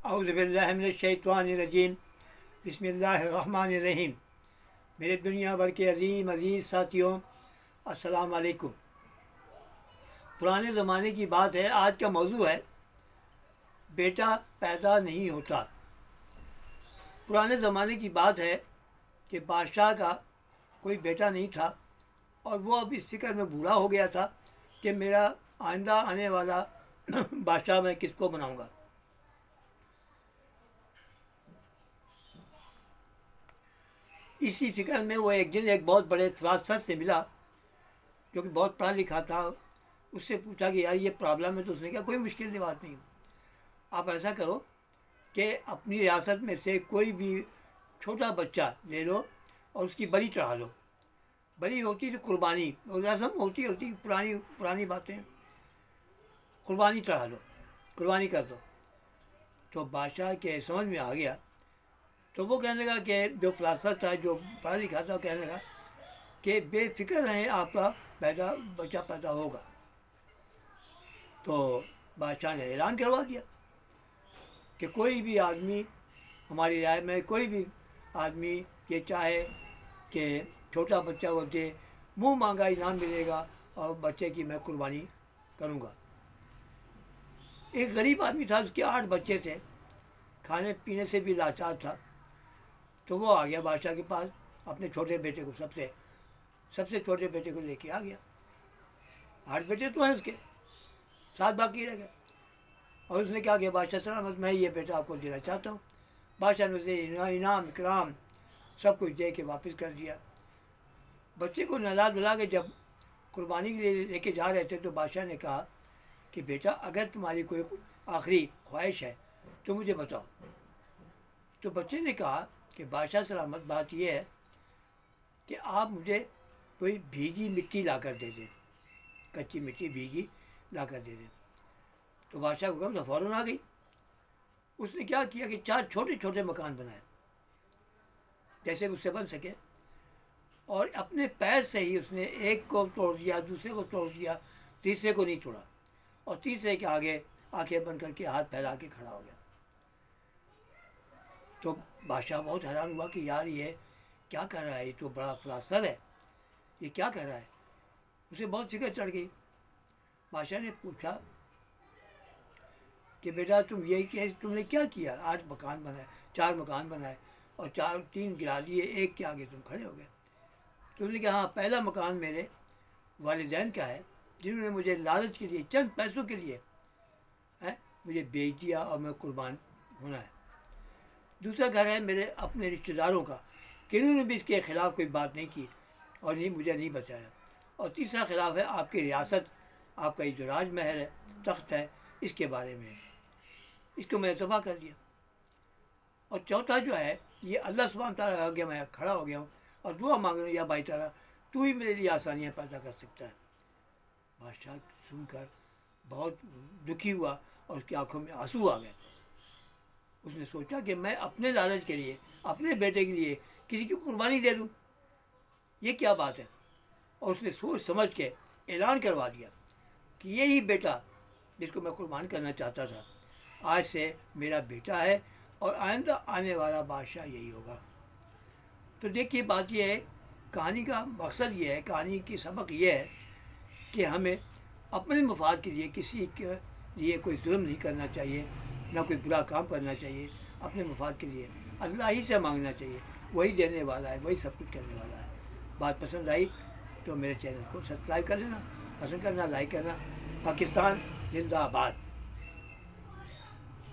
اعوذ باللہ من الشیطان الرجیم بسم اللہ الرحمن الرحیم۔ میرے دنیا بھر کے عزیز ساتھیوں، السلام علیکم۔ پرانے زمانے کی بات ہے، آج کا موضوع ہے بیٹا پیدا نہیں ہوتا۔ پرانے زمانے کی بات ہے کہ بادشاہ کا کوئی بیٹا نہیں تھا اور وہ اب اس فکر میں بوڑھا ہو گیا تھا کہ میرا آئندہ آنے والا بادشاہ میں کس کو بناؤں گا۔ اسی فکر میں وہ ایک دن ایک بہت بڑے فلاسفر سے ملا جو کہ بہت پڑھا لکھا تھا۔ اس سے پوچھا کہ یار یہ پرابلم ہے، تو اس نے کہا کوئی مشکل کی بات نہیں ہو، آپ ایسا کرو کہ اپنی ریاست میں سے کوئی بھی چھوٹا بچہ لے لو اور اس کی بلی چڑھا لو۔ بلی ہوتی تو قربانی، رسم ہوتی پرانی باتیں، قربانی چڑھا لو، قربانی کر دو۔ تو بادشاہ کے سمجھ میں آ گیا، تو وہ کہنے لگا کہ جو فلاسفر تھا، جو پڑھا لکھا تھا، کہنے لگا کہ بے فکر رہیں، آپ کا بچہ پیدا ہوگا۔ تو بادشاہ نے اعلان کروا دیا کہ کوئی بھی آدمی، ہماری رائے میں کوئی بھی آدمی یہ چاہے کہ چھوٹا بچہ وہ دے، منہ مانگا انعام ملے گا اور بچے کی میں قربانی کروں گا۔ ایک غریب آدمی تھا، اس کے 8 بچے تھے، کھانے پینے سے بھی لاچار تھا۔ تو وہ آ گیا بادشاہ کے پاس، اپنے چھوٹے بیٹے کو، سب سے چھوٹے بیٹے کو لے کے آ گیا۔ 8 بیٹے تو ہیں اس کے، 7 باقی رہ گئے۔ اور اس نے کہا کہ بادشاہ سلامت، میں یہ بیٹا آپ کو دینا چاہتا ہوں۔ بادشاہ نے اسے انعام اکرام سب کچھ دے کے واپس کر دیا۔ بچے کو نہلا دھلا کے جب قربانی کے لیے لے کے جا رہے تھے تو بادشاہ نے کہا کہ بیٹا اگر تمہاری کوئی آخری خواہش ہے تو مجھے بتاؤ۔ تو بچے نے کہا کہ بادشاہ سلامت، بات یہ ہے کہ آپ مجھے کوئی بھیگی مٹی لا کر دے دیں، کچی مٹی بھیگی لا کر دے دیں۔ تو بادشاہ کو کہا، فوراً آ گئی۔ اس نے کیا کیا کہ 4 چھوٹے چھوٹے مکان بنائے جیسے اس سے بن سکے، اور اپنے پیر سے ہی اس نے ایک کو توڑ دیا، دوسرے کو توڑ دیا، تیسرے کو نہیں توڑا، اور تیسرے کے آگے آنکھیں بند کر کے ہاتھ پھیلا کے کھڑا ہو گیا۔ تو بادشاہ بہت حیران ہوا کہ یار یہ کیا کر رہا ہے، یہ تو بڑا فلاسفر ہے، یہ کیا کر رہا ہے۔ اسے بہت فکر چڑھ گئی۔ بادشاہ نے پوچھا کہ بیٹا تم نے کیا کیا؟ 8 مکان بنائے، 4 مکان بنائے اور 3 گرا دیے، ایک کے آگے تم کھڑے ہو گئے۔ تو انہوں نے کہا ہاں، پہلا مکان میرے والدین کا ہے جنہوں نے مجھے لالچ کے لیے، چند پیسوں کے لیے مجھے بیچ دیا اور میں قربان ہونا ہے۔ دوسرا گھر ہے میرے اپنے رشتہ داروں کا، کہ انہوں نے بھی اس کے خلاف کوئی بات نہیں کی اور مجھے نہیں بچایا۔ اور تیسرا خلاف ہے آپ کی ریاست، آپ کا یہ جو راج محل ہے، تخت ہے، اس کے بارے میں اس کو میں نے تباہ کر دیا۔ اور چوتھا جو ہے یہ اللہ سبحانہ تعالیٰ آگے میں کھڑا ہو گیا ہوں اور دعا مانگ رہا ہوں، یا بھائی تعالیٰ تو ہی میرے لیے آسانیاں پیدا کر سکتا ہے۔ بادشاہ سن کر بہت دکھی ہوا اور اس کی آنکھوں میں آنسو آ گئے۔ اس نے سوچا کہ میں اپنے لالچ کے لیے، اپنے بیٹے کے لیے کسی کی قربانی دے دوں، یہ کیا بات ہے۔ اور اس نے سوچ سمجھ کے اعلان کروا دیا کہ یہی بیٹا جس کو میں قربان کرنا چاہتا تھا، آج سے میرا بیٹا ہے اور آئندہ آنے والا بادشاہ یہی ہوگا۔ تو دیکھیے، بات یہ ہے، کہانی کا مقصد یہ ہے، کہانی کی سبق یہ ہے کہ ہمیں اپنے مفاد کے لیے کسی کے لیے کوئی ظلم نہیں کرنا چاہیے، نہ کوئی برا کام کرنا چاہیے۔ اپنے مفاد کے لیے اللہ ہی سے مانگنا چاہیے، وہی دینے والا ہے، وہی سب کچھ کرنے والا ہے۔ بات پسند آئی تو میرے چینل کو سبسکرائب کر لینا، پسند کرنا، لائک کرنا۔ پاکستان زندہ آباد۔